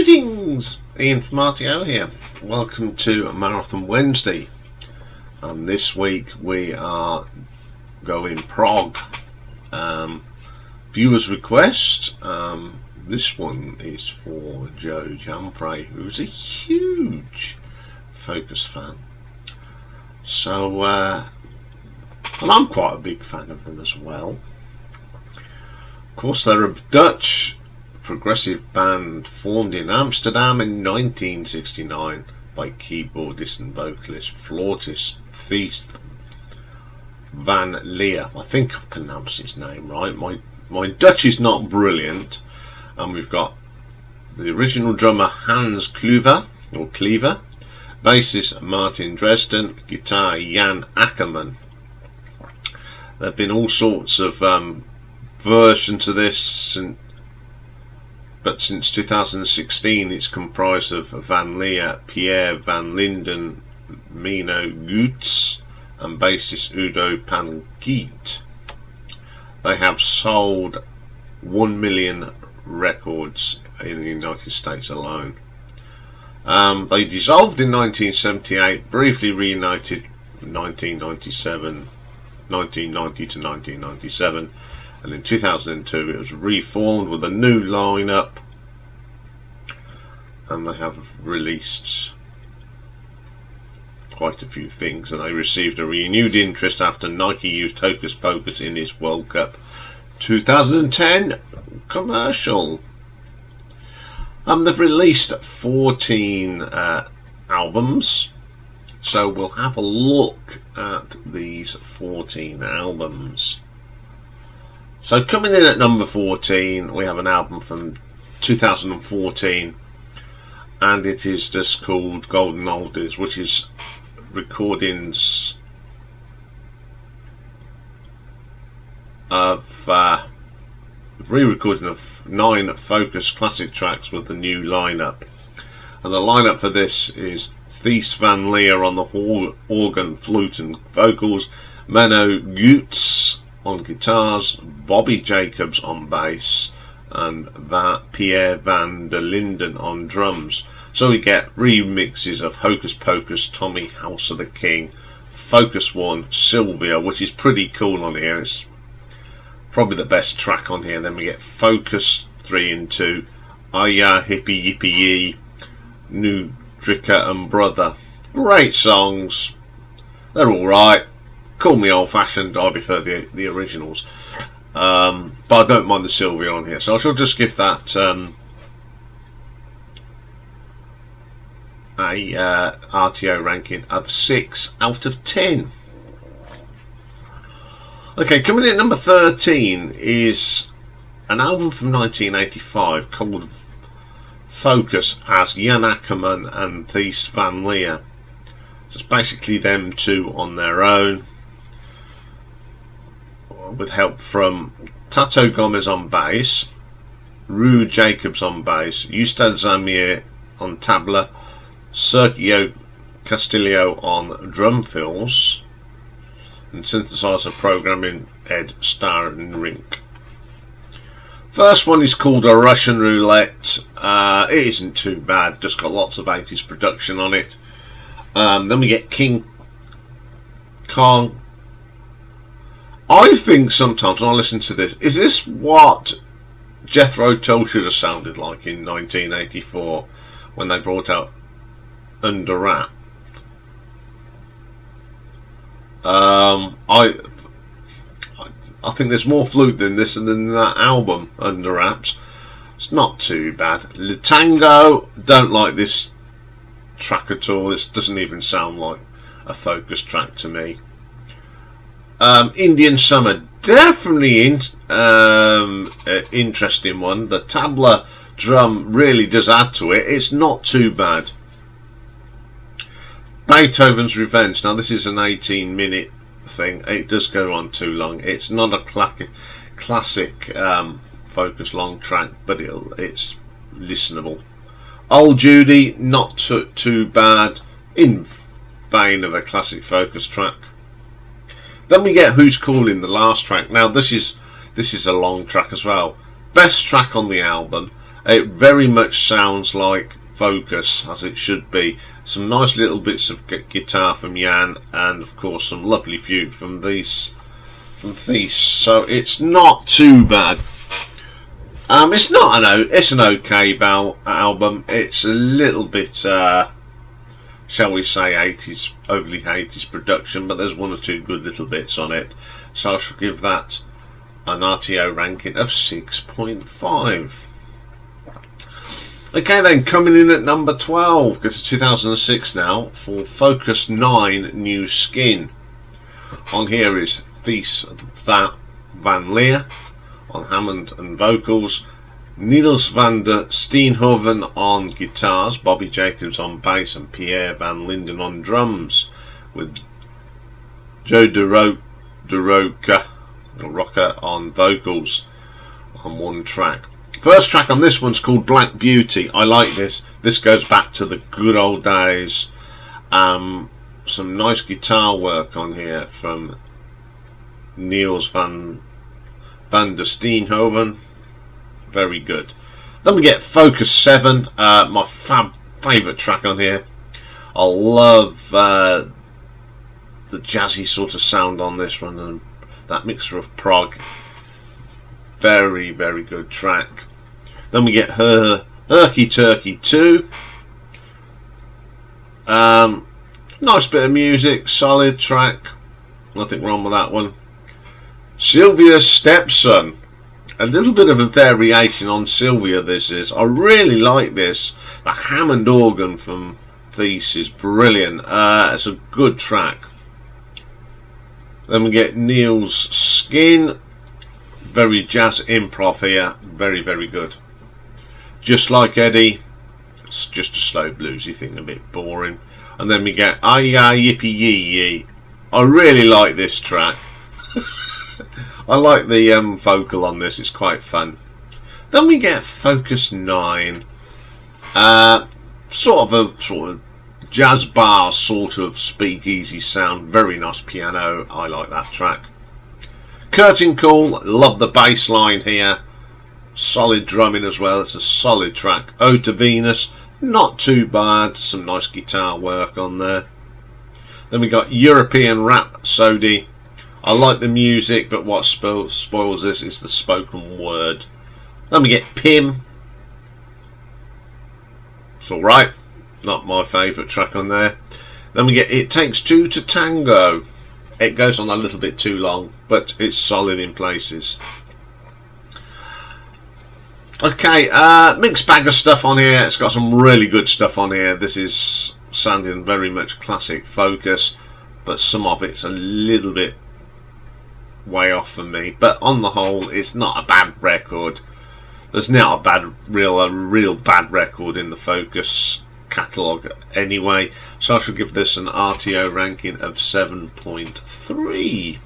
Greetings! Iain from RTO here. Welcome to Marathon Wednesday. This week we are going prog. Viewers request. This one is for Joe Jamfrey, who's a huge Focus fan. So, and I'm quite a big fan of them as well. Of course, they're a Dutch progressive band formed in Amsterdam in 1969 by keyboardist and vocalist flautist Thijs van Leer. I think I've pronounced his name right. My Dutch is not brilliant. And we've got the original drummer Hans Cleaver, bassist Martin Dresden, guitar Jan Akkerman. There have been all sorts of versions of this, but since 2016 it's comprised of Van Leer, Pierre van Linden, Mino Goots and bassist Udo Pangiet. They have sold 1 million records in the United States alone. They dissolved in 1978, briefly reunited in 1990 to 1997, and in 2002 it was reformed with a new lineup, and they have released quite a few things, and they received a renewed interest after Nike used Hocus Pocus in his World Cup 2010 commercial. They've released 14 albums, so we'll have a look at these 14 albums. So coming in at number 14, we have an album from 2014, and it is just called Golden Oldies, which is recordings of re-recording of 9 Focus classic tracks with the new lineup. And the lineup for this is Thijs van Leer on the organ, flute and vocals, Menno Goots on guitars, Bobby Jacobs on bass, and Pierre van der Linden on drums. So we get remixes of Hocus Pocus, Tommy, House of the King, Focus 1, Sylvia, which is pretty cool on here. It's probably the best track on here. Then we get Focus 3 and 2, Aya Hippie Yippie Yee, New Dricker and Brother. Great songs. They're alright. Call me old fashioned, I prefer the originals. But I don't mind the Sylvia on here. So I shall just give that a RTO ranking of 6 out of 10. Okay, coming in at number 13 is an album from 1985 called Focus, as Jan Akkerman and Thijs van Leer. So it's basically them two on their own, with help from Tato Gomez on bass, Rue Jacobs on bass, Ustad Zamir on tabla, Sergio Castillo on drum fills, and synthesizer programming Ed Starrink. First one is called A Russian Roulette. It isn't too bad, just got lots of 80s production on it. Then we get King Kong. I think sometimes when I listen to this, is this what Jethro Tull should have sounded like in 1984 when they brought out Under Wrap? I think there's more flute than this and than that album, Under Wraps. It's not too bad. Le Tango, don't like this track at all. This doesn't even sound like a Focus track to me. Indian Summer, definitely interesting one. The tabla drum really does add to it. It's not too bad. Beethoven's Revenge. Now this is an 18-minute thing. It does go on too long. It's not a classic Focus long track, but it's listenable. Old Judy, not too bad, in vein of a classic Focus track. Then we get Who's Calling, the last track. Now this is a long track as well. Best track on the album. It very much sounds like Focus, as it should be. Some nice little bits of guitar from Iain, and of course some lovely flute from Thijs. So it's not too bad. It's an okay album. It's a little bit, shall we say, 80s, overly 80s production, but there's one or two good little bits on it. So I shall give that an RTO ranking of 6.5. Okay then, coming in at number 12, because it's 2006 now, for Focus 9 New Skin. On here is Thijs van Leer on Hammond and vocals, Niels van der Steenhoven on guitars, Bobby Jacobs on bass, and Pierre van Linden on drums, with Joe de Roca on vocals on one track. First track on this one's called Black Beauty. I like this. This goes back to the good old days. Some nice guitar work on here from Niels van der Steenhoven. Very good. Then we get Focus 7, my favourite track on here. I love the jazzy sort of sound on this one, and that mixture of prog. Very, very good track. Then we get Herky Turkey 2. Nice bit of music, solid track. Nothing wrong with that one. Sylvia's Stepson. A little bit of a variation on Sylvia this is. I really like this. The Hammond organ from Thijs is brilliant. It's a good track. Then we get Neil's Skin. Very jazz improv here. Very, very good. Just Like Eddie. It's just a slow bluesy thing, a bit boring. And then we get Ay-Ya Yippee Yee Yee. I really like this track. I like the vocal on this, it's quite fun. Then we get Focus 9. Sort of jazz bar sort of speakeasy sound. Very nice piano. I like that track. Curtain Call. Love the bass line here. Solid drumming as well. It's a solid track. Ode to Venus. Not too bad. Some nice guitar work on there. Then we got European Rhapsody. I like the music, but what spoils this is the spoken word. Then we get Pim. It's alright. Not my favourite track on there. Then we get It Takes Two to Tango. It goes on a little bit too long, but it's solid in places. Okay, mixed bag of stuff on here. It's got some really good stuff on here. This is sounding very much classic Focus, but some of it's a little bit way off for me. But on the whole, it's not a bad record. There's not a real bad record in the Focus catalogue anyway. So I shall give this an RTO ranking of 7.3.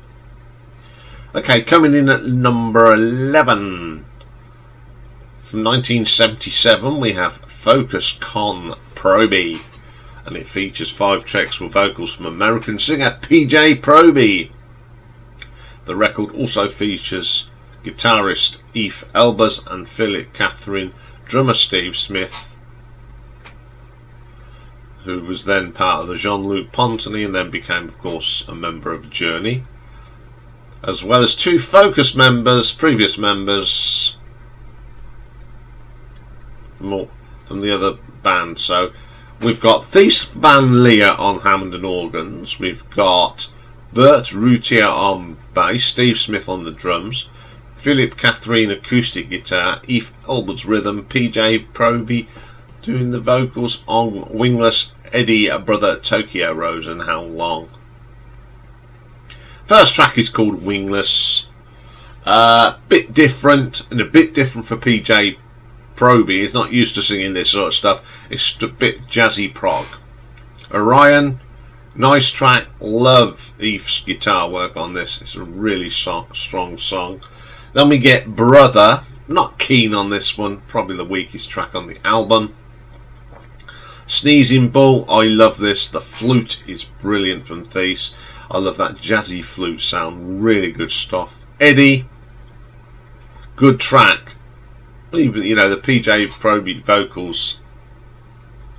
Okay, coming in at number 11. From 1977 we have Focus Con Proby, and it features 5 tracks with vocals from American singer PJ Proby. The record also features guitarist Eve Elbers and Philip Catherine, drummer Steve Smith, who was then part of the Jean-Luc Ponty and then became of course a member of Journey, as well as 2 Focus members, previous members from the other band. So we've got Thijs van Leer on Hammond and organs, we've got Bert Routier on bass, Steve Smith on the drums, Philip Catherine acoustic guitar, Eve Elbert's rhythm, PJ Proby doing the vocals on Wingless, Eddie Brother Tokyo Rose and How Long. First track is called Wingless. Bit different, and a bit different for PJ Proby. He's not used to singing this sort of stuff. It's a bit jazzy prog. Orion, nice track. Love Eve's guitar work on this. It's a really strong song. Then we get Brother. Not keen on this one. Probably the weakest track on the album. Sneezing Bull. I love this. The flute is brilliant from Thijs. I love that jazzy flute sound. Really good stuff. Eddie. Good track. Even, you know, the PJ Proby vocals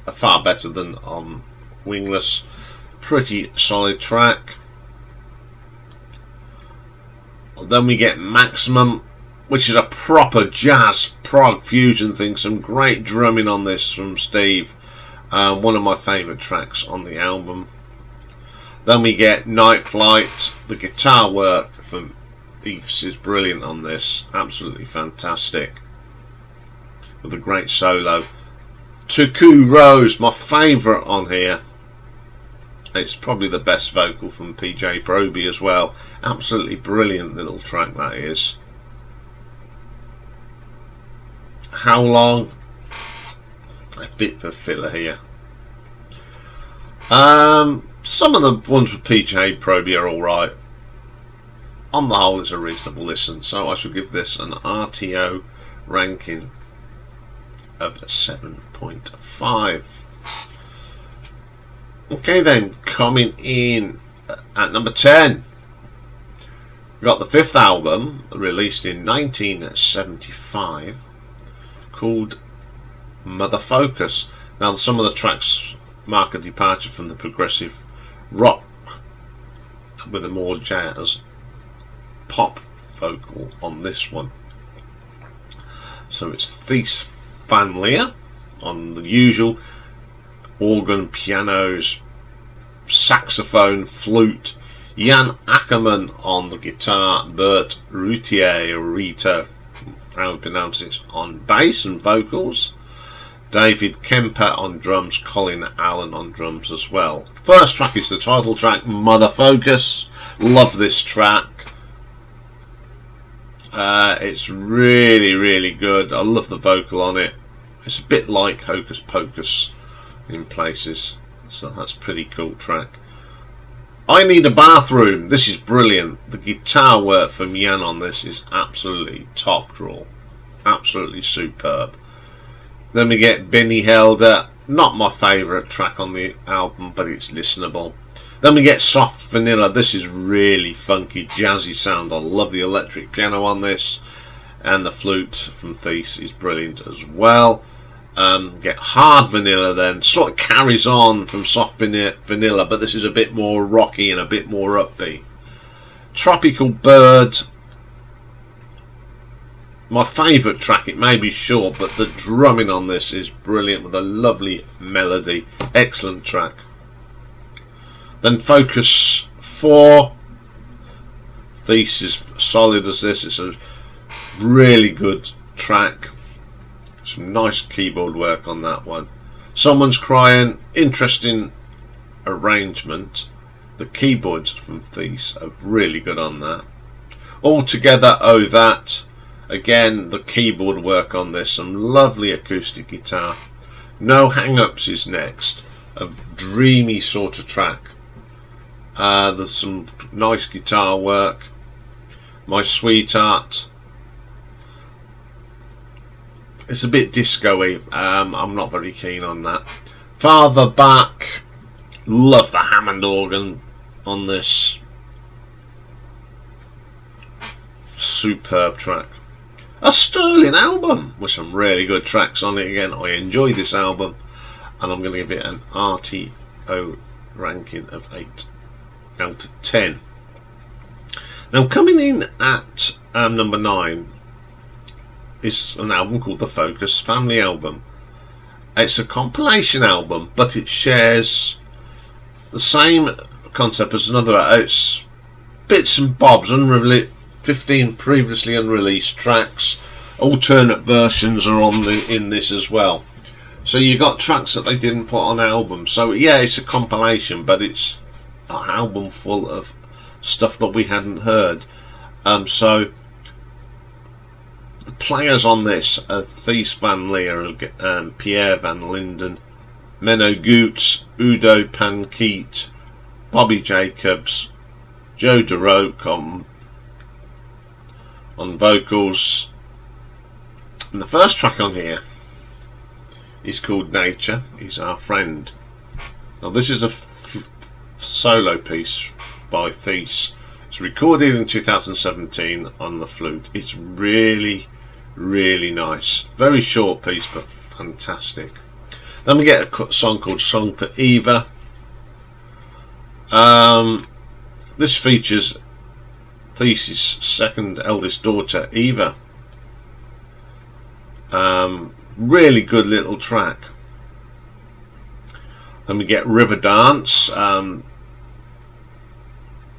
are far better than on Wingless. Pretty solid track. Then we get Maximum, which is a proper jazz prog fusion thing. Some great drumming on this from Steve. One of my favourite tracks on the album. Then we get Night Flight. The guitar work from Eves is brilliant on this. Absolutely fantastic. With a great solo. Tuku Rose, my favourite on here. It's probably the best vocal from PJ Proby as well. Absolutely brilliant little track that is. How Long? A bit of a filler here. Some of the ones with PJ Proby are alright. On the whole, it's a reasonable listen, so I shall give this an RTO ranking of 7.5. Okay then, coming in at number 10, we got the fifth album, released in 1975, called Mother Focus. Now, some of the tracks mark a departure from the progressive rock with a more jazz pop vocal on this one. So it's Thijs van Leer on the usual organ, pianos, saxophone, flute. Iain Akkerman on the guitar. Bert Routier, or Rita, how we pronounce it, on bass and vocals. David Kemper on drums. Colin Allen on drums as well. First track is the title track, Mother Focus. Love this track. It's really, really good. I love the vocal on it. It's a bit like Hocus Pocus in places, so that's a pretty cool track. I Need a Bathroom. This is brilliant. The guitar work from Iain on this is absolutely top draw. Absolutely superb. Then we get Benny Helder. Not my favourite track on the album, but it's listenable. Then we get Soft Vanilla. This is really funky, jazzy sound. I love the electric piano on this, and the flute from Thijs is brilliant as well. Get Hard Vanilla then. Sort of carries on from Soft Vanilla, but this is a bit more rocky and a bit more upbeat. Tropical Bird. My favourite track. It may be short, but the drumming on this is brilliant with a lovely melody. Excellent track. Then Focus 4. Thijs is solid as this. It's a really good track. Some nice keyboard work on that one. Someone's Crying. Interesting arrangement. The keyboards from Thijs are really good on that. Altogether, Oh That. Again, the keyboard work on this. Some lovely acoustic guitar. No Hang-Ups is next. A dreamy sort of track. There's some nice guitar work. My Sweetheart. It's a bit disco-y. I'm not very keen on that. Farther Back. Love the Hammond organ on this. Superb track. A sterling album with some really good tracks on it. Again, I enjoy this album, and I'm going to give it an RTO ranking of 8 out of 10. Now, coming in at number 9 is an album called The Focus Family Album. It's a compilation album, but it shares the same concept as another. It's bits and bobs, 15 previously unreleased tracks. Alternate versions are in this as well. So you got tracks that they didn't put on albums. So yeah, it's a compilation, but it's an album full of stuff that we hadn't heard. So the players on this are Thijs van Leer, Pierre van Linden, Menno Goots, Udo Pankeet, Bobby Jacobs, Joe DeRoke on vocals. And the first track on here is called Nature Is Our Friend. Now this is a solo piece by Thijs. It's recorded in 2017 on the flute. It's really, Really nice. Very short piece, but fantastic. Then we get a song called Song for Eva. This features Thijs' second eldest daughter, Eva. Really good little track. Then we get River Dance.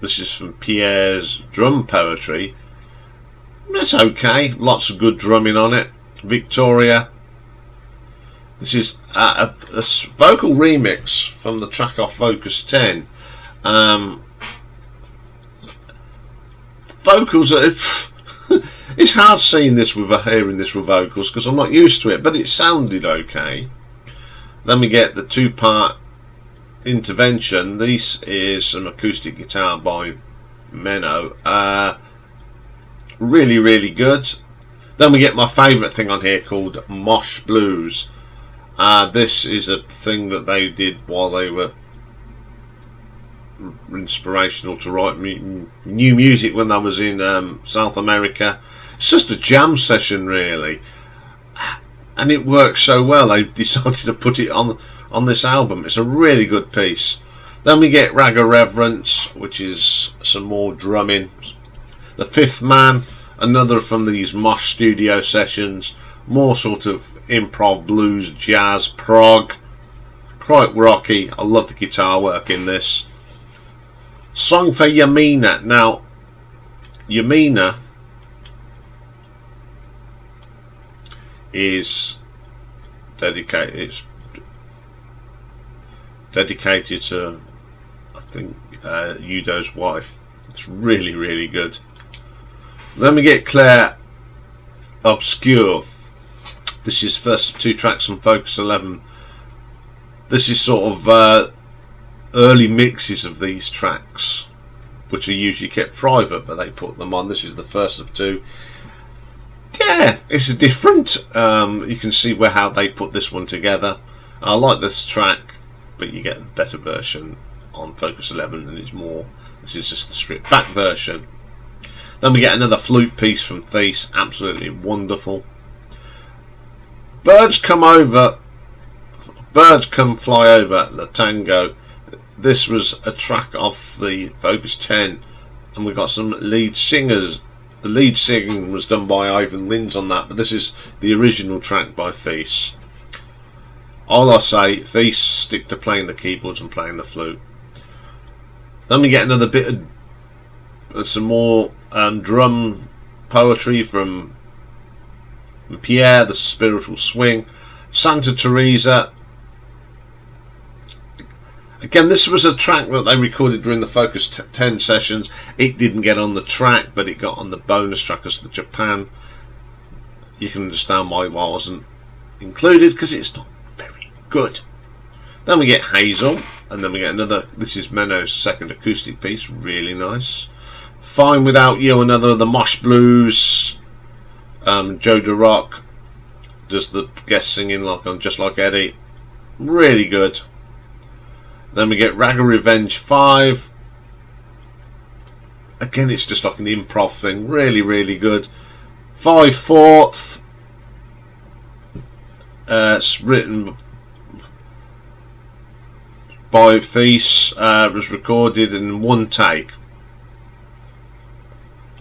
This is from Pierre's drum poetry. It's okay. Lots of good drumming on it. Victoria. This is a vocal remix from the track off Focus 10. Vocals are... It's hard seeing this with hearing this with vocals because I'm not used to it, but it sounded okay. Then we get the two-part intervention. This is some acoustic guitar by Menno. Really, really good. Then we get my favourite thing on here called Mosh Blues. This is a thing that they did while they were inspirational to write new music when I was in South America. It's just a jam session really, and it works so well they decided to put it on this album. It's a really good piece. Then we get Ragga Reverence, which is some more drumming. The Fifth Man, another from these Mosh studio sessions, more sort of improv, blues, jazz, prog, quite rocky. I love the guitar work in this. Song for Yamina. Now, Yamina is dedicated to, I think, Udo's wife. It's really, really good. Then we get Claire Obscure. This is first of two tracks from Focus 11. This is sort of early mixes of these tracks, which are usually kept private, but they put them on. This is the first of two. Yeah, it's different. You can see how they put this one together. I like this track, but you get a better version on Focus 11, and it's more. This is just the stripped back version. Then we get another flute piece from Thijs, absolutely wonderful. Birds Come Fly Over, the Tango. This was a track off the Focus 10, and we got some lead singers. The lead singing was done by Ivan Lins on that, but this is the original track by Thijs. All I say, Thijs stick to playing the keyboards and playing the flute. Then we get another bit of some more drum poetry from Pierre, the Spiritual Swing. Santa Teresa. Again, this was a track that they recorded during the Focus 10 sessions. It didn't get on the track, but it got on the bonus track as the Japan. You can understand why it wasn't included, because it's not very good. Then we get Hazel, and then we get another. This is Menno's second acoustic piece, really nice. Fine Without You, another of the Mosh Blues. Joe DeRock does the guest singing like on Just Like Eddie. Really good. Then we get Ragga Revenge 5. Again, it's just like an improv thing. Really, really good. 5/4. It's written by Thijs. It was recorded in one take.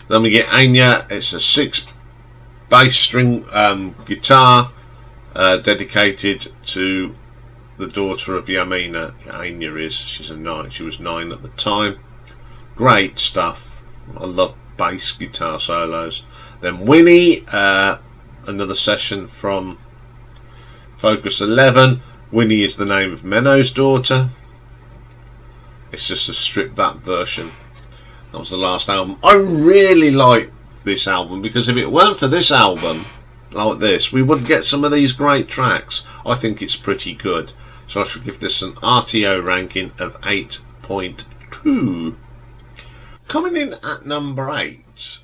Then we get Anya. It's a 6 bass string guitar dedicated to the daughter of Yamina. Anya is. She's a 9. She was 9 at the time. Great stuff. I love bass guitar solos. Then Winnie, another session from Focus 11. Winnie is the name of Menno's daughter. It's just a stripped back version. That was the last album. I really like this album, because if it weren't for this album like this, we wouldn't get some of these great tracks. I think it's pretty good, so I should give this an RTO ranking of 8.2. Coming in at number 8,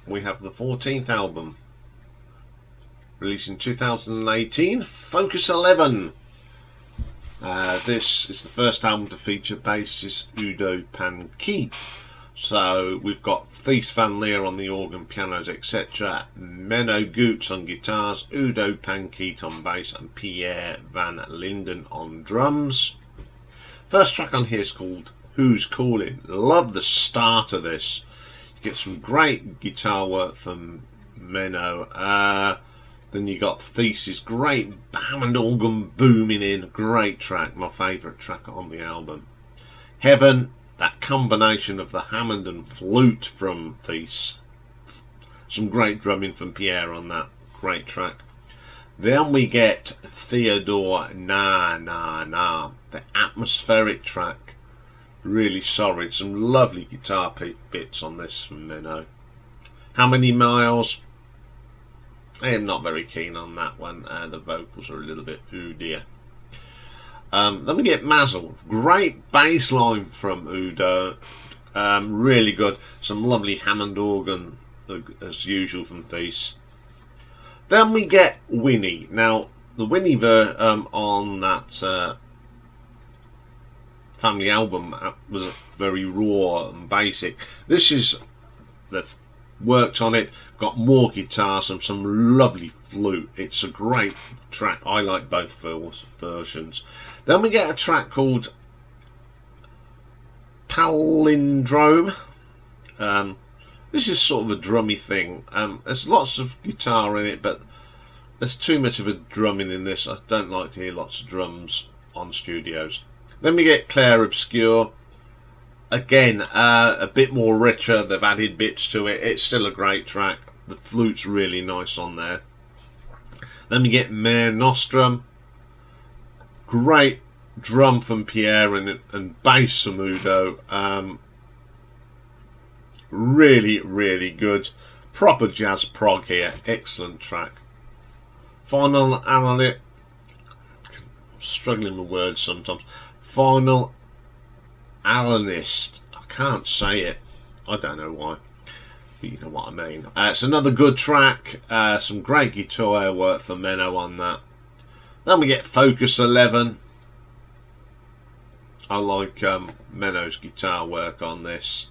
we have the 14th album, released in 2018, Focus 11. This is the first album to feature bassist Udo Pankeet. So we've got Thijs van Leer on the organ, pianos, etc. Menno Goots on guitars, Udo Pankiet on bass, and Pierre van Linden on drums. First track on here is called Who's Calling. Love the start of this. You get some great guitar work from Menno. Then you got Thijs's great Hammond organ booming in. Great track, my favourite track on the album. Heaven, that combination of the Hammond and flute from Thijs. Some great drumming from Pierre on that. Great track. Then we get Theodore Na Na Na, the atmospheric track. Really solid. Some lovely guitar bits on this from Menno. How Many Miles? I am not very keen on that one. The vocals are a little bit ooh dear. Then we get Mazel. Great bass line from Udo. Really good. Some lovely Hammond organ as usual from Thijs. Then we get Winnie. Now the Winnie on that family album was very raw and basic. This is, they've worked on it, got more guitars and some lovely flute. It's a great track. I like both versions. Then we get a track called Palindrome. This is sort of a drummy thing. There's lots of guitar in it, but there's too much of a drumming in this. I don't like to hear lots of drums on studios. Then we get Clair Obscure. Again, a bit more richer. They've added bits to it. It's still a great track. The flute's really nice on there. Then we get Mare Nostrum. Great drum from Pierre and bass from Udo. Really, really good. Proper jazz prog here. Excellent track. Final Analyst. Struggling with words sometimes. Final Analyst. I can't say it. I don't know why. But you know what I mean. It's another good track. Some great guitar work for Menno on that. Then we get Focus 11. I like Menno's guitar work on this.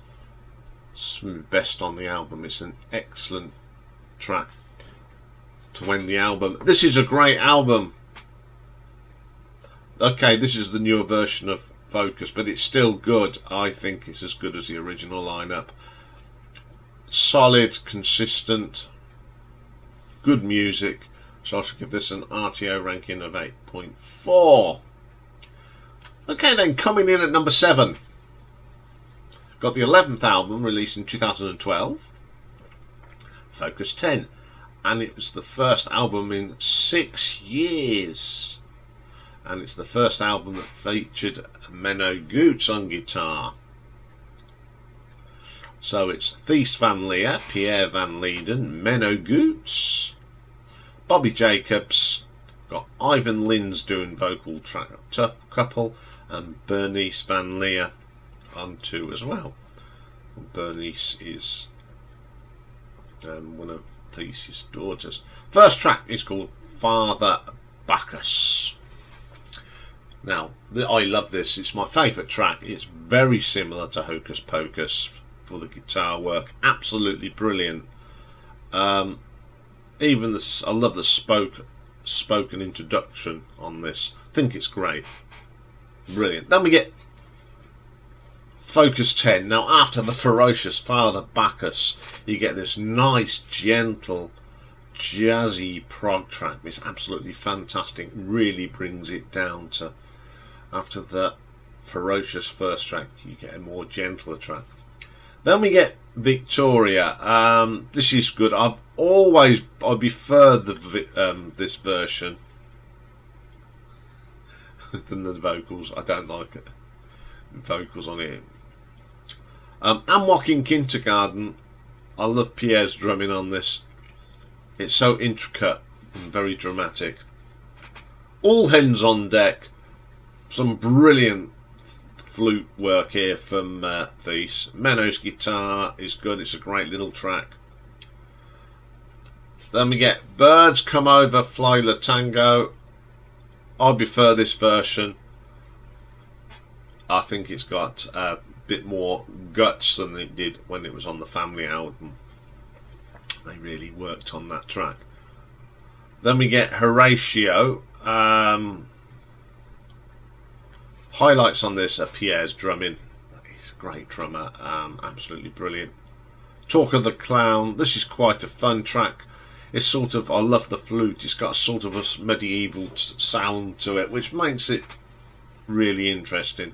It's best on the album. It's an excellent track to end the album. This is a great album. Okay, this is the newer version of Focus, but it's still good. I think it's as good as the original lineup. Solid, consistent, good music. So I should give this an RTO ranking of 8.4. Okay, then coming in at number 7. Got the 11th album released in 2012, Focus 10, and it was the first album in 6 years, and it's the first album that featured Menno Goots on guitar. So it's Thijs van Leer, Pierre van Linden, Menno Goots, Bobby Jacobs, got Ivan Lins doing vocal track couple, and Bernice van Leer on 2 as well. Bernice is one of Thijs' daughters. First track is called Father Bacchus. Now, I love this. It's my favourite track. It's very similar to Hocus Pocus for the guitar work. Absolutely brilliant. Even this, I love the spoken introduction on this. I think it's great. Brilliant. Then we get Focus 10. Now, after the ferocious Father Bacchus, you get this nice, gentle, jazzy prog track. It's absolutely fantastic. Really brings it down to, after the ferocious first track, you get a more gentler track. Then we get Victoria. This is good. I prefer this version than the vocals. I don't like it. Vocals on it. Amok in Kindergarten. I love Pierre's drumming on this. It's so intricate and very dramatic. All Hands on Deck. Some brilliant flute work here from Thijs. Menno's guitar is good. It's a great little track. Then we get Birds Come Over, Fly La Tango. I prefer this version. I think it's got bit more guts than it did when it was on the family album. They really worked on that track. Then we get Horatio. Highlights on this are Pierre's drumming. He's a great drummer, absolutely brilliant. Talk of the Clown. This is quite a fun track. It's sort of, I love the flute. It's got sort of a medieval sound to it, which makes it really interesting.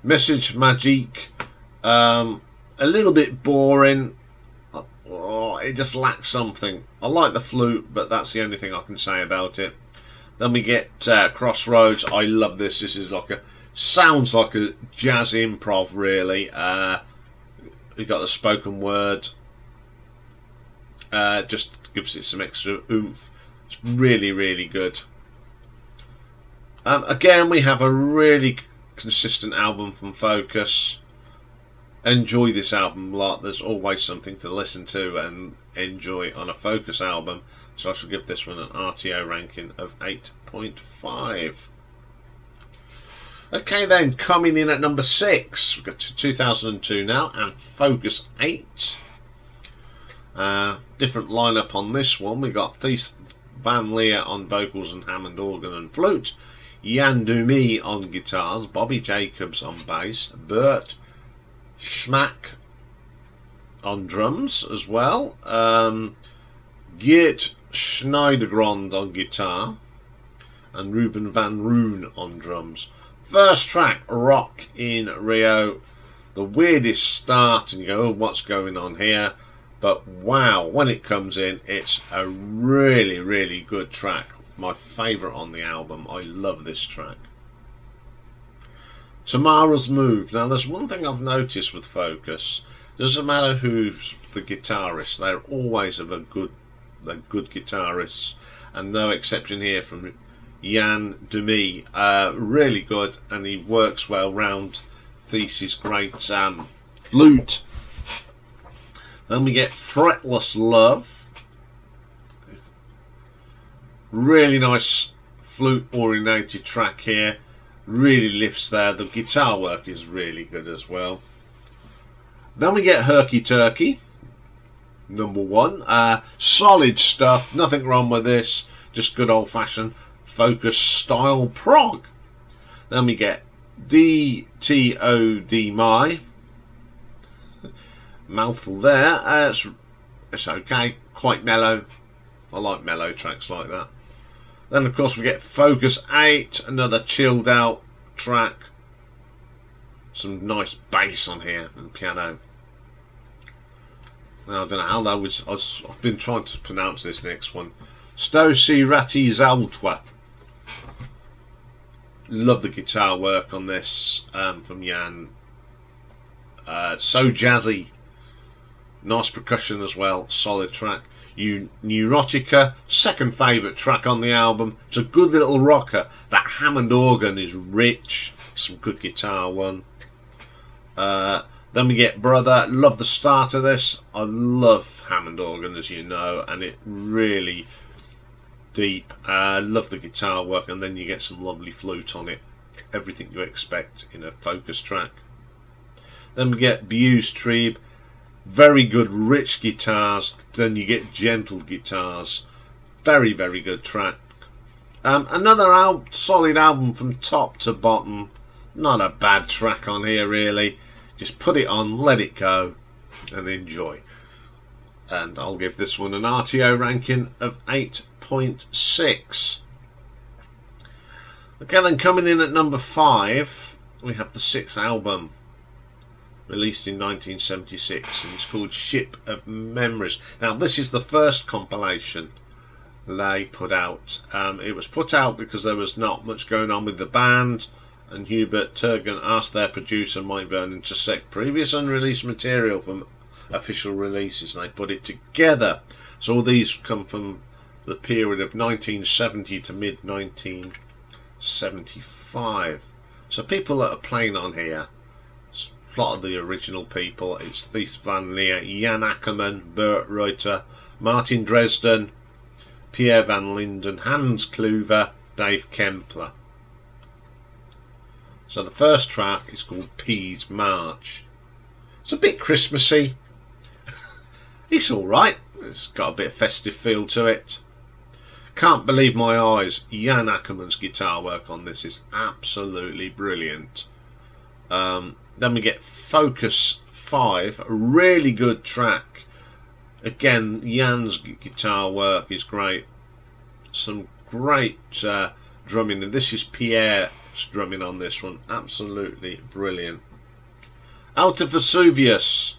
Message Magique. A little bit boring. Oh, it just lacks something. I like the flute, but that's the only thing I can say about it. Then we get Crossroads. I love this. This is like sounds like a jazz improv, really. We got the spoken word. Just gives it some extra oomph. It's really, really good. Again, we have a really consistent album from Focus. Enjoy this album a lot. There's always something to listen to and enjoy on a Focus album. So I shall give this one an RTO ranking of 8.5. Okay then, coming in at number 6, we've got 2002 now, and Focus 8. Different lineup on this one. We got Thijs van Leer on vocals and Hammond organ and flute, Iain on guitars, Bobby Jacobs on bass, Bert Schmack on drums as well, Geert Schneidergrond on guitar, and Ruben van Roon on drums. First track, Rock in Rio. The weirdest start, and you go, oh, what's going on here? But wow, when it comes in, it's a really, really good track. My favourite on the album. I love this track. Tomorrow's Move. Now, there's one thing I've noticed with Focus. Doesn't matter who's the guitarist, they're always they're good guitarists, and no exception here from Iain really good, and he works well round Thijs' great flute. Then we get Fretless Love. Really nice flute orientated track here. Really lifts there. The guitar work is really good as well. Then we get Herky Turkey, number 1. Solid stuff. Nothing wrong with this. Just good old fashioned Focus style prog. Then we get DTOD My. Mouthful there. It's okay, quite mellow. I like mellow tracks like that. Then of course we get Focus 8, another chilled out track. Some nice bass on here and piano. Now I don't know how that was. I've been trying to pronounce this next one. Stosi Rati Zaltwa. Love the guitar work on this from Iain. So jazzy. Nice percussion as well. Solid track. Neurotica, second favourite track on the album. It's a good little rocker. That Hammond organ is rich. Some good guitar one. Then we get Brother. Love the start of this. I love Hammond organ, as you know, and it really deep. Love the guitar work, and then you get some lovely flute on it. Everything you expect in a Focus track. Then we get Buse Tribe. Very good rich guitars. Then you get gentle guitars. Very, very good track. Another solid album from top to bottom. Not a bad track on here really. Just put it on, let it go and enjoy. And I'll give this one an RTO ranking of 8.6. Okay, then coming in at number 5 we have the 6th album, released in 1976, and it's called Ship of Memories. Now this is the first compilation they put out. It was put out because there was not much going on with the band, and Hubert Turgan asked their producer Mike Vernon to select previous unreleased material from official releases, and they put it together. So all these come from the period of 1970 to mid 1975. So people that are playing on here, a lot of the original people. It's Thijs van Leer, Jan Akkerman, Bert Reuter, Martin Dresden, Pierre van Linden, Hans Kluver, Dave Kempler. So the first track is called Peas March. It's a bit Christmassy. It's alright. It's got a bit of festive feel to it. Can't believe my eyes. Iain Akkerman's guitar work on this is absolutely brilliant. Then we get Focus 5, a really good track. Again, Iain's guitar work is great. Some great drumming, and this is Pierre's drumming on this one. Absolutely brilliant. Out of Vesuvius.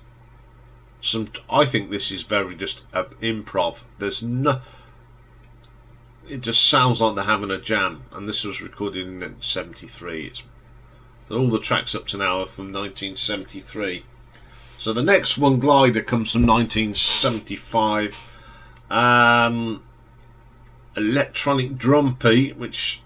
I think this is very just improv. There's no. It just sounds like they're having a jam, and this was recorded in '73. All the tracks up to now are from 1973. So the next one, Glider, comes from 1975. Electronic Drum Beat, which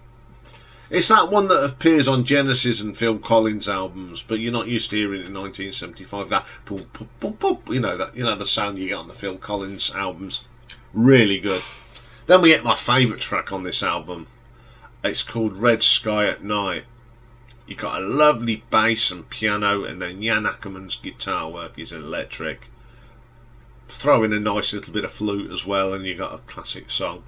it's that one that appears on Genesis and Phil Collins albums, but you're not used to hearing it in 1975. That boop, boop, boop, boop, the sound you get on the Phil Collins albums. Really good. Then we get my favourite track on this album. It's called Red Sky at Night. You got a lovely bass and piano, and then Iain Ackerman's guitar work is electric. Throw in a nice little bit of flute as well, and you got a classic song.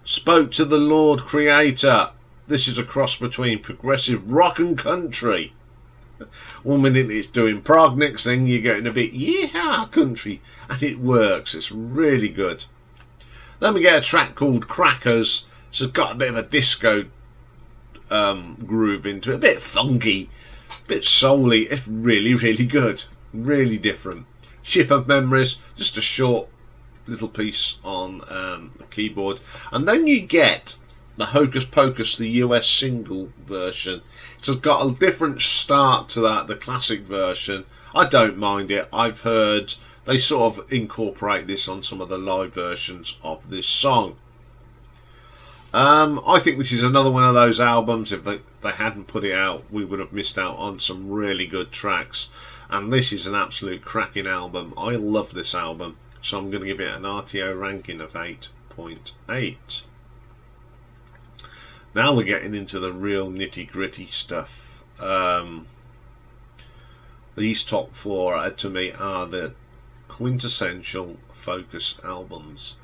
Spoke to the Lord Creator. This is a cross between progressive rock and country. 1 minute it's doing prog, next thing you're getting a bit yeehaw country, and it works. It's really good. Then we get a track called Crackers. So it's got a bit of a disco groove into it, a bit funky, a bit soul-y. It's really, really good, really different. Ship of Memories, just a short little piece on the keyboard, and then you get the Hocus Pocus, the US single version. It's got a different start to that, the classic version. I don't mind it. I've heard they sort of incorporate this on some of the live versions of this song. I think this is another one of those albums, if they hadn't put it out, we would have missed out on some really good tracks. And this is an absolute cracking album. I love this album. So I'm going to give it an RTO ranking of 8.8. Now we're getting into the real nitty-gritty stuff. These top four, to me, are the quintessential Focus albums.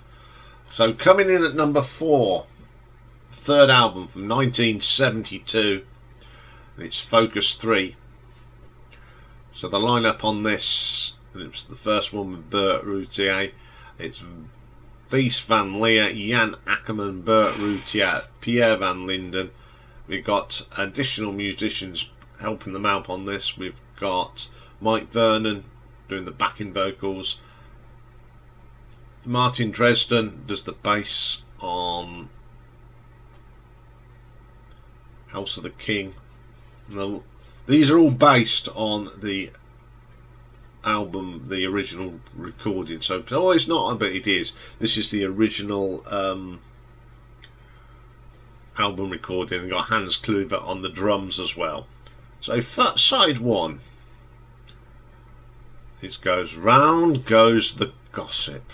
So coming in at number 4, third album from 1972, and it's Focus 3. So the lineup on this, and it was the first one with Bert Routier. It's Thijs van Leer, Iain Akkerman, Bert Routier, Pierre van Linden. We've got additional musicians helping them out on this. We've got Mike Vernon doing the backing vocals. Martin Dresden does the bass on House of the King. Now, these are all based on the album, the original recording. So, oh, it's not, but it is. This is the original album recording, and got Hans Kluwer on the drums as well. So, side 1. It goes Round Goes the Gossip.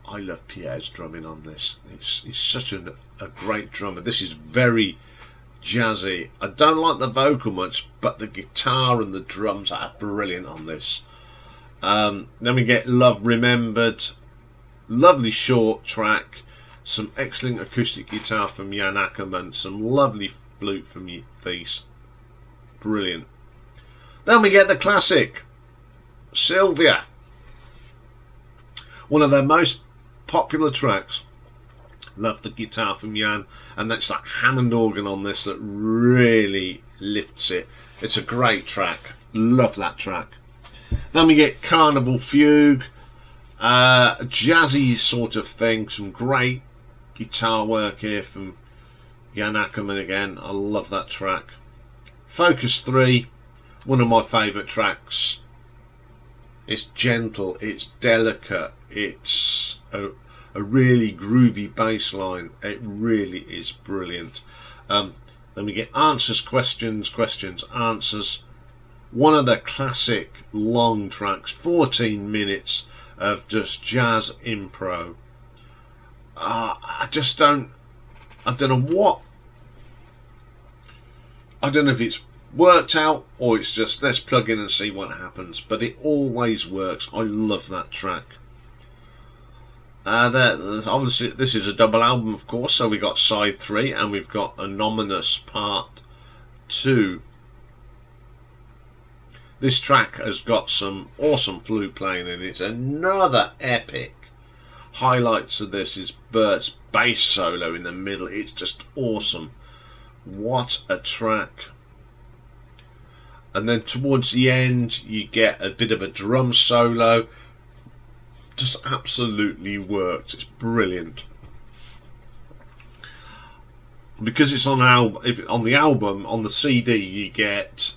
I love Pierre's drumming on this. He's such a great drummer. This is very jazzy. I don't like the vocal much, but the guitar and the drums are brilliant on this. Then we get Love Remembered. Lovely short track. Some excellent acoustic guitar from Iain Ackerman. Some lovely flute from Thijs. Brilliant. Then we get the classic Sylvia. One of their most popular tracks. Love the guitar from Iain, and that's that Hammond organ on this that really lifts it. It's a great track. Love that track. Then we get Carnival Fugue, jazzy sort of thing. Some great guitar work here from Iain Ackerman again. I love that track. Focus 3, one of my favourite tracks. It's gentle, it's delicate, it's a really groovy bass line. It really is brilliant. Then we get Answers, Questions, Questions, Answers. One of the classic long tracks, 14 minutes of just jazz impro. I don't know what I don't know if it's worked out or it's just let's plug in and see what happens, but it always works. I love that track. Obviously this is a double album, of course, so we got side 3 and we've got Anonymous part 2. This track has got some awesome flute playing in it. It's another epic. Highlights of this is Bert's bass solo in the middle. It's just awesome. What a track. And then towards the end you get a bit of a drum solo. Just absolutely works. It's brilliant. Because it's on the album, on the CD you get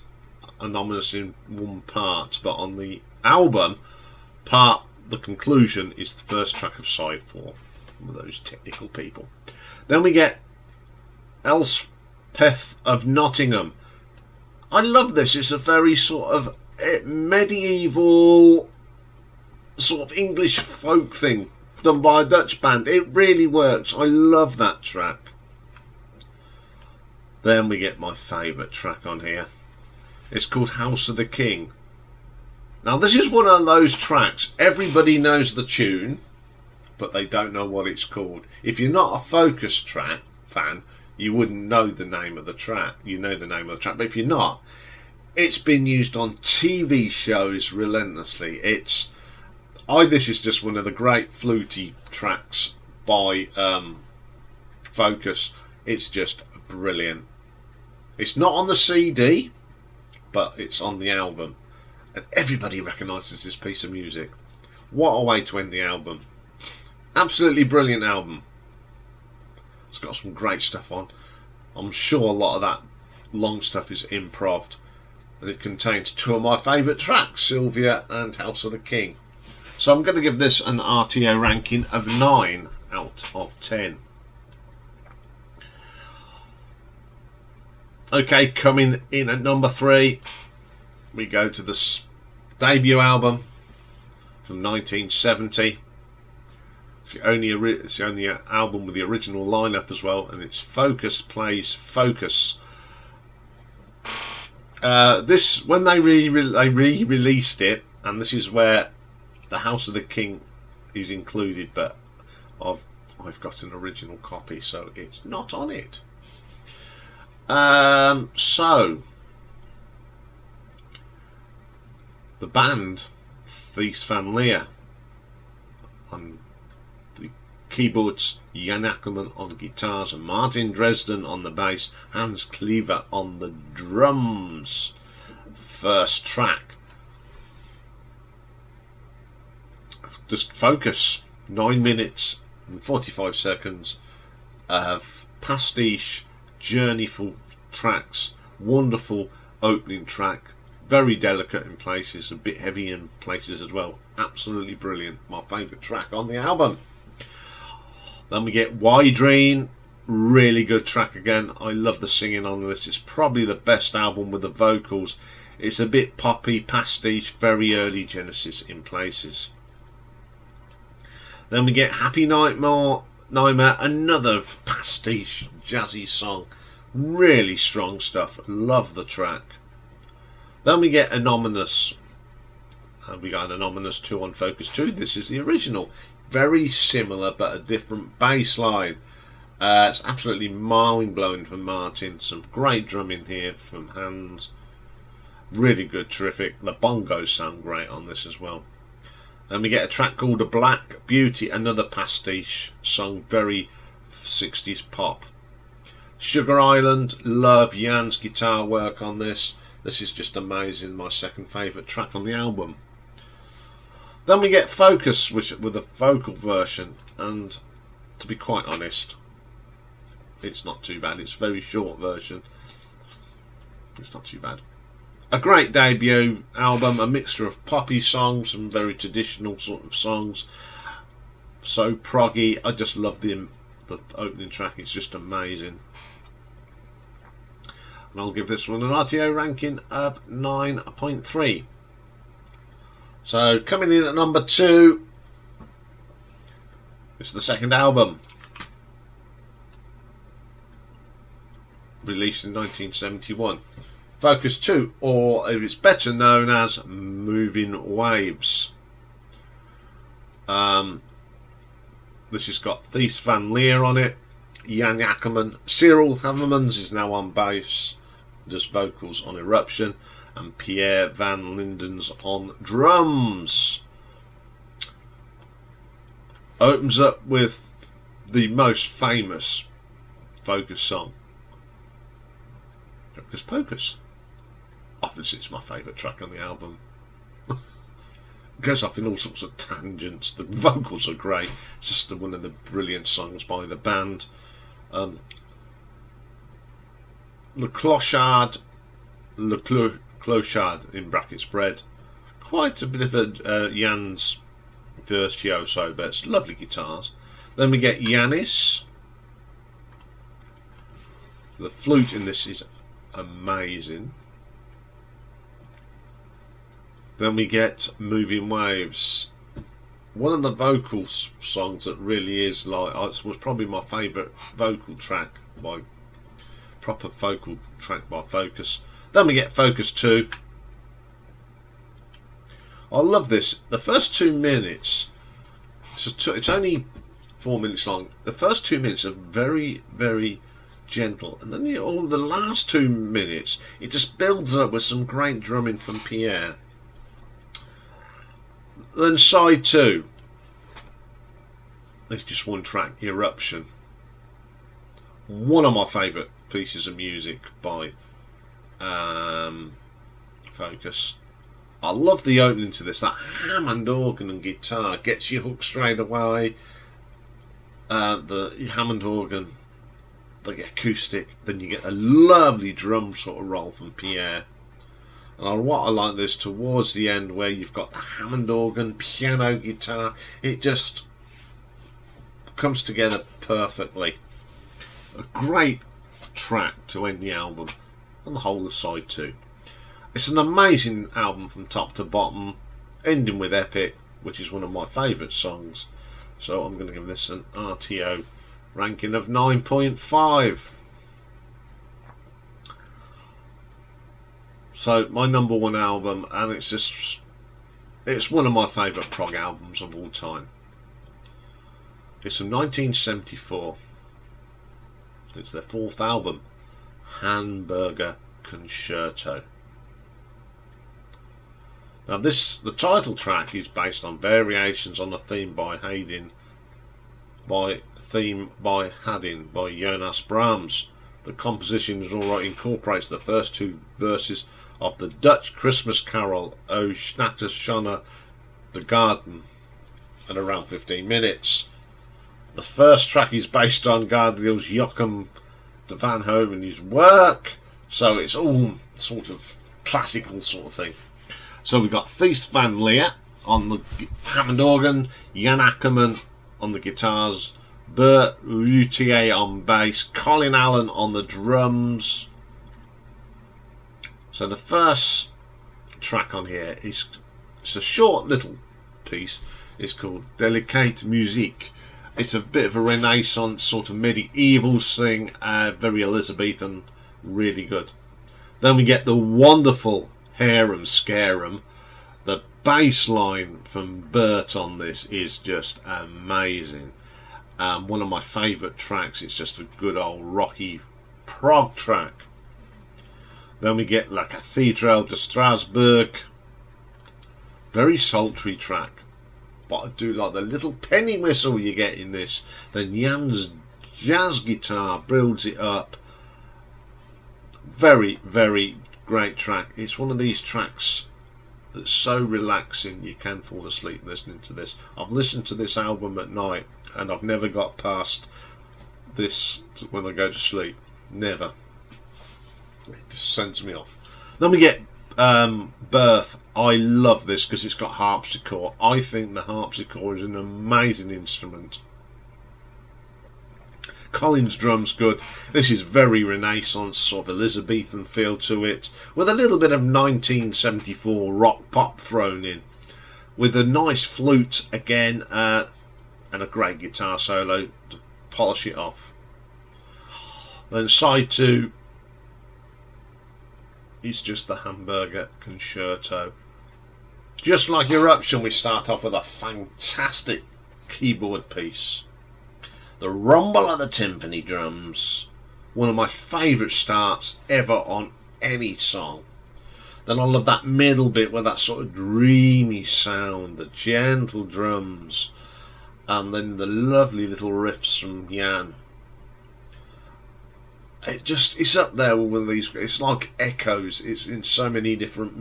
Anonymous in one part, but on the album part, the conclusion is the first track of side 4. One of those technical people. Then we get Elspeth of Nottingham. I love this. It's a very sort of medieval sort of English folk thing done by a Dutch band. It really works. I love that track. Then we get my favourite track on here. It's called House of the King. Now this is one of those tracks, everybody knows the tune, but they don't know what it's called. If you're not a Focus track fan, you wouldn't know the name of the track. You know the name of the track, but if you're not, it's been used on TV shows relentlessly. This is just one of the great fluty tracks by Focus. It's just brilliant. It's not on the CD, but it's on the album, and everybody recognises this piece of music. What a way to end the album. Absolutely brilliant album. It's got some great stuff on. I'm sure a lot of that long stuff is improv, and it contains 2 of my favourite tracks, Sylvia and House of the King. So I'm going to give this an RTO ranking of 9 out of 10. Okay, coming in at number 3, we go to the debut album from 1970. It's the only album with the original lineup as well, and it's Focus Plays Focus. This, when they re-released it, and this is where the House of the King is included, but I've got an original copy, so it's not on it. So the band, Thijs van Leer on the keyboards, Iain Akkerman on guitars, and Martin Dresden on the bass, Hans Cleaver on the drums. First track, just Focus, 9 minutes and 45 seconds of pastiche, journeyful tracks. Wonderful opening track, very delicate in places, a bit heavy in places as well. Absolutely brilliant. My favourite track on the album. Then we get Wydreen, really good track again. I love the singing on this. It's probably the best album with the vocals. It's a bit poppy, pastiche, very early Genesis in places. Then we get Happy Nightmare, another pastiche jazzy song. Really strong stuff. Love the track. Then we get Anonymous, and we got an Anonymous 2 on Focus 2. This is the original. Very similar but a different bass line. It's absolutely mind-blowing from Martin. Some great drumming here from Hans. Really good, terrific. The bongos sound great on this as well. And we get a track called A Black Beauty, another pastiche song, very 60s pop. Sugar Island, love Iain's guitar work on this. This is just amazing, my second favourite track on the album. Then we get Focus, with a vocal version, and to be quite honest, it's not too bad. It's a very short version. It's not too bad. A great debut album, a mixture of poppy songs and very traditional sort of songs. So proggy. I just love the opening track. It's just amazing. And I'll give this one an RTO ranking of 9.3. So coming in at number 2, it's the second album. released in 1971. Focus 2, or it's better known as Moving Waves. This has got Thijs van Leer on it, Iain Akkerman, Cyril Hammermans is now on bass, does vocals on Eruption, and Pierre van Linden's on drums. Opens up with the most famous Focus song, Hocus Pocus. Obviously it's my favourite track on the album. Goes off in all sorts of tangents. The vocals are great. It's just one of the brilliant songs by the band. Le Clochard in brackets bread. Quite a bit of a Jan's virtuoso, but it's lovely guitars. Then we get Janis. The flute in this is amazing. Then we get Moving Waves. One of the vocal songs that really is like, it was probably my favourite vocal track by proper vocal track by Focus. Then we get Focus 2. I love this. The first 2 minutes, it's only 4 minutes long. The first 2 minutes are very, very gentle, and then all the last 2 minutes it just builds up with some great drumming from Pierre. Then side 2, it's just one track, Eruption. One of my favourite pieces of music by Focus. I love the opening to this. That Hammond organ and guitar gets you hooked straight away. The Hammond organ, the acoustic, then you get a lovely drum sort of roll from Pierre. And what I like this towards the end, where you've got the Hammond organ, piano, guitar, it just comes together perfectly. A great track to end the album, and the whole of side 2. It's an amazing album from top to bottom, ending with Epic, which is one of my favourite songs. So I'm going to give this an RTO ranking of 9.5. So my number 1 album, and it's one of my favourite prog albums of all time. It's from 1974. It's their 4th album, Hamburger Concerto. Now the title track is based on variations on a theme by Haydn, by Jonas Brahms. The composition is alright, incorporates the first 2 verses of the Dutch Christmas carol O Snatte Schone de Garden at around 15 minutes. The first track is based on Gabriel's Joachim de Van Hoven's work, so it's all sort of classical sort of thing. So we've got Thijs van Leer on the Hammond organ, Iain Akkerman on the guitars, Bert Routier on bass, Colin Allen on the drums. So the first track on here it's a short little piece. It's called Delicate Musique. It's a bit of a Renaissance sort of medieval thing, very Elizabethan, really good. Then we get the wonderful Harum Scarum. The bass line from Bert on this is just amazing. One of my favourite tracks. It's just a good old rocky prog track. Then we get La Cathédrale de Strasbourg. Very sultry track, but I do like the little penny whistle you get in this. Then Jan's jazz guitar builds it up. Very, very great track. It's one of these tracks that's so relaxing you can fall asleep listening to this. I've listened to this album at night and I've never got past this when I go to sleep. Never. It just sends me off. Then we get Birth. I love this because it's got harpsichord. I think the harpsichord is an amazing instrument. Colin's drums good. This is very Renaissance, sort of Elizabethan feel to it, with a little bit of 1974 rock pop thrown in, with a nice flute again, and a great guitar solo to polish it off. Then side 2, is just the Hamburger Concerto. Just like Eruption, we start off with a fantastic keyboard piece. The rumble of the timpani drums. One of my favourite starts ever on any song. Then I love that middle bit with that sort of dreamy sound, the gentle drums, and then the lovely little riffs from Iain. It's up there with these. It's like echoes. It's in so many different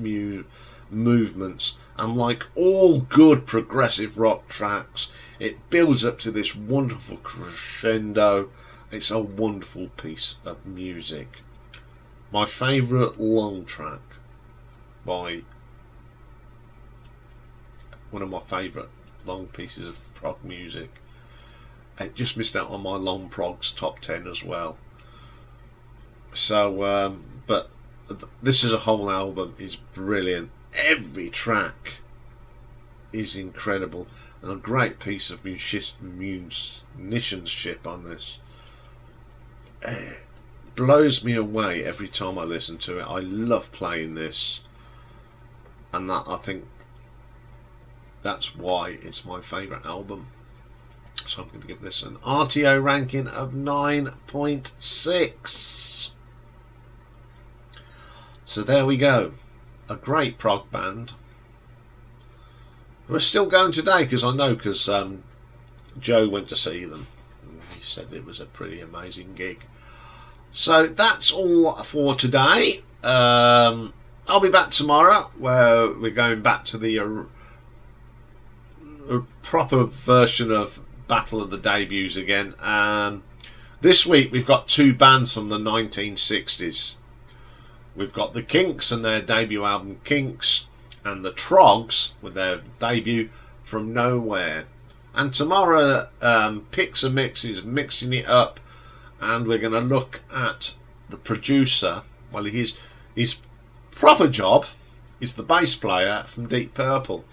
movements, and like all good progressive rock tracks, it builds up to this wonderful crescendo. It's a wonderful piece of music. My favourite long track by one of my favourite long pieces of prog music. It just missed out on my long progs top 10 as well. So, but this as a whole album is brilliant. Every track is incredible, and a great piece of musicianship on this. It blows me away every time I listen to it. I love playing this, and that, I think that's why it's my favourite album. So I'm going to give this an RTO ranking of 9.6. So there we go. A great prog band. We're still going today because Joe went to see them. He said it was a pretty amazing gig. So that's all for today. I'll be back tomorrow where we're going back to the proper version of Battle of the Debuts again. This week we've got two bands from the 1960s. We've got the Kinks and their debut album Kinks, and the Trogs with their debut From Nowhere. And tomorrow Picks and Mixes, mixing it up, and we're going to look at the producer. Well, his proper job is the bass player from Deep Purple,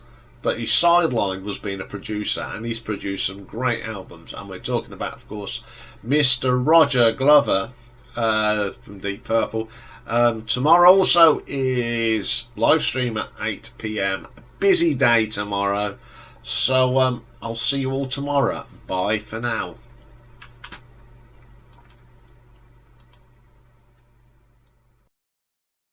but his sideline was being a producer, and he's produced some great albums. And we're talking about, of course, Mr. Roger Glover from Deep Purple. Tomorrow also is live stream at 8 PM. Busy day tomorrow, so I'll see you all tomorrow. Bye for now.